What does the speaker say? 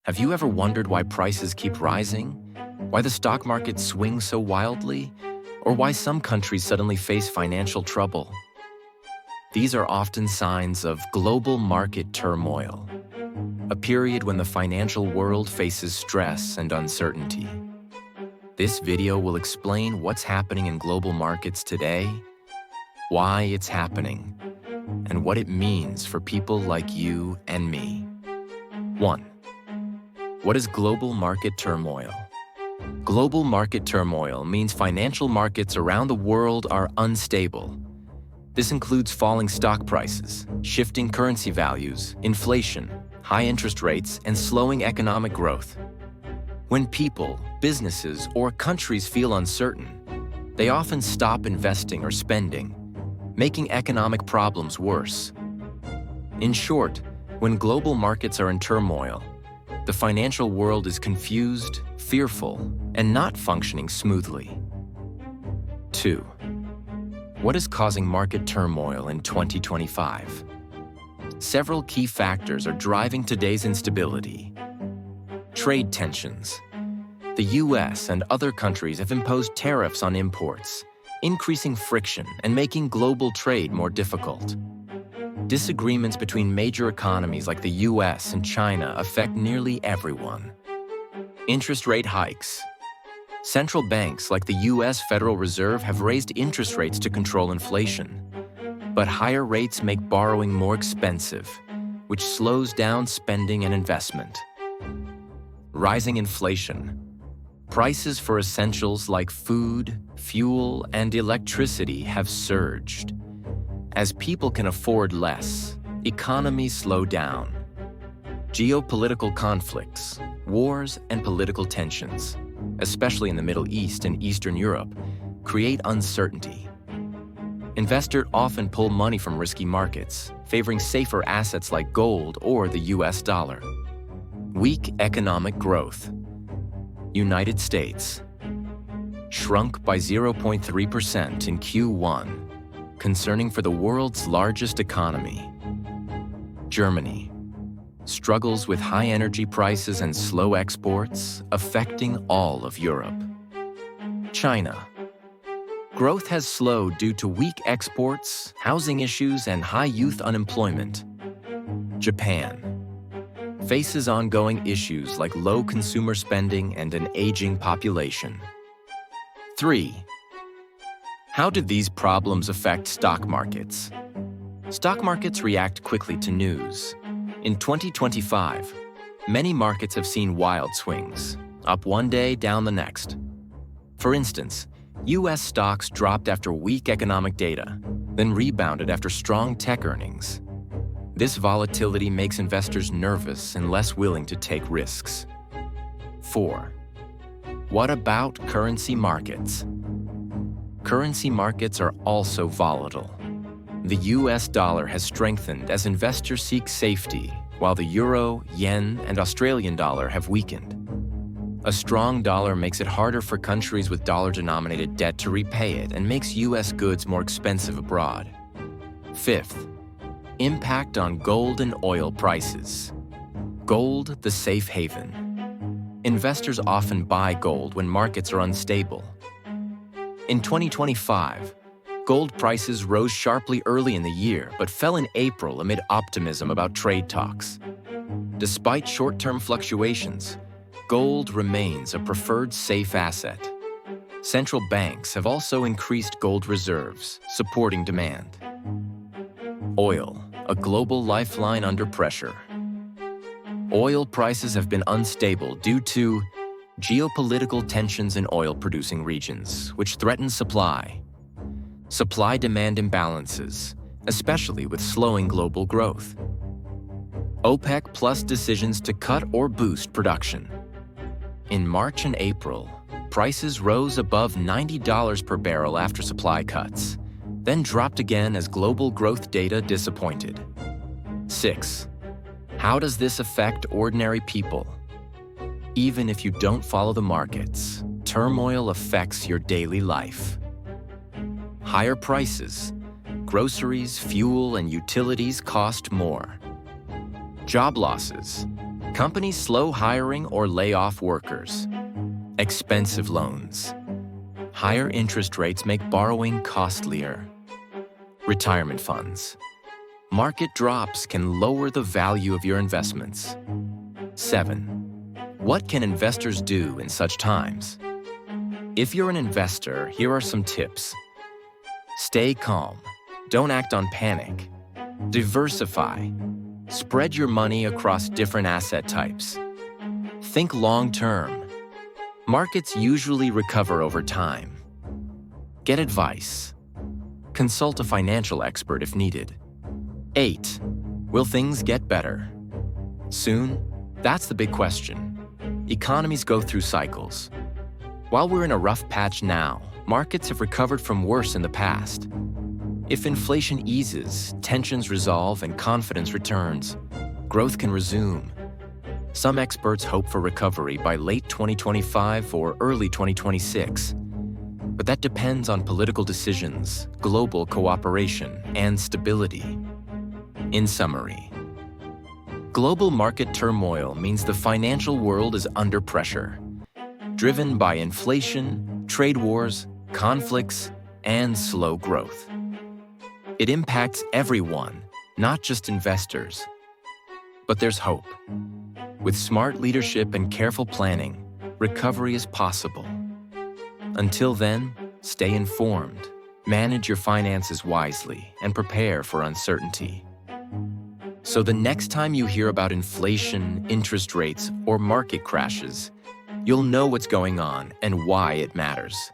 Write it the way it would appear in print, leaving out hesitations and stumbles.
Have you ever wondered why prices keep rising? Why the stock market swings so wildly? Or why some countries suddenly face financial trouble? These are often signs of global market turmoil, a period when the financial world faces stress and uncertainty. This video will explain what's happening in global markets today, why it's happening, and what it means for people like you and me. 1. What is global market turmoil? Global market turmoil means financial markets around the world are unstable. This includes falling stock prices, shifting currency values, inflation, high interest rates, and slowing economic growth. When people, businesses, or countries feel uncertain, they often stop investing or spending, making economic problems worse. In short, when global markets are in turmoil, the financial world is confused, fearful, and not functioning smoothly. 2. What is causing market turmoil in 2025? Several key factors are driving today's instability. Trade tensions. The US and other countries have imposed tariffs on imports, increasing friction and making global trade more difficult. Disagreements between major economies like the US and China affect nearly everyone. Interest rate hikes. Central banks like the US Federal Reserve have raised interest rates to control inflation. But higher rates make borrowing more expensive, which slows down spending and investment. Rising inflation. Prices for essentials like food, fuel, and electricity have surged. As people can afford less, economies slow down. Geopolitical conflicts, wars, and political tensions, especially in the Middle East and Eastern Europe, create uncertainty. Investors often pull money from risky markets, favoring safer assets like gold or the US dollar. Weak economic growth. United States shrunk by 0.3% in Q1, concerning for the world's largest economy. Germany struggles with high energy prices and slow exports, affecting all of Europe. China. Growth has slowed due to weak exports, housing issues, and high youth unemployment. Japan faces ongoing issues like low consumer spending and an aging population. 3. How did these problems affect stock markets? Stock markets react quickly to news. In 2025, many markets have seen wild swings, up one day, down the next. For instance, US stocks dropped after weak economic data, then rebounded after strong tech earnings. This volatility makes investors nervous and less willing to take risks. 4. What about currency markets? Currency markets are also volatile. The US dollar has strengthened as investors seek safety, while the euro, yen, and Australian dollar have weakened. A strong dollar makes it harder for countries with dollar-denominated debt to repay it and makes US goods more expensive abroad. 5th, impact on gold and oil prices. Gold, the safe haven. Investors often buy gold when markets are unstable. In 2025, gold prices rose sharply early in the year but fell in April amid optimism about trade talks. Despite short-term fluctuations, gold remains a preferred safe asset. Central banks have also increased gold reserves, supporting demand. Oil, a global lifeline under pressure. Oil prices have been unstable due to geopolitical tensions in oil-producing regions, which threaten supply. Supply-demand imbalances, especially with slowing global growth. OPEC Plus decisions to cut or boost production. In March and April, prices rose above $90 per barrel after supply cuts, then dropped again as global growth data disappointed. 6. How does this affect ordinary people? Even if you don't follow the markets, turmoil affects your daily life. Higher prices. Groceries, fuel, and utilities cost more. Job losses. Companies slow hiring or lay off workers. Expensive loans. Higher interest rates make borrowing costlier. Retirement funds. Market drops can lower the value of your investments. 7. What can investors do in such times? If you're an investor, here are some tips. Stay calm. Don't act on panic. Diversify. Spread your money across different asset types. Think long-term. Markets usually recover over time. Get advice. Consult a financial expert if needed. 8. Will things get better? Soon? That's the big question. Economies go through cycles. While we're in a rough patch now, markets have recovered from worse in the past. If inflation eases, tensions resolve, and confidence returns, growth can resume. Some experts hope for recovery by late 2025 or early 2026. But that depends on political decisions, global cooperation, and stability. In summary, global market turmoil means the financial world is under pressure, driven by inflation, trade wars, conflicts, and slow growth. It impacts everyone, not just investors. But there's hope. With smart leadership and careful planning, recovery is possible. Until then, stay informed, manage your finances wisely, and prepare for uncertainty. So the next time you hear about inflation, interest rates, or market crashes, you'll know what's going on and why it matters.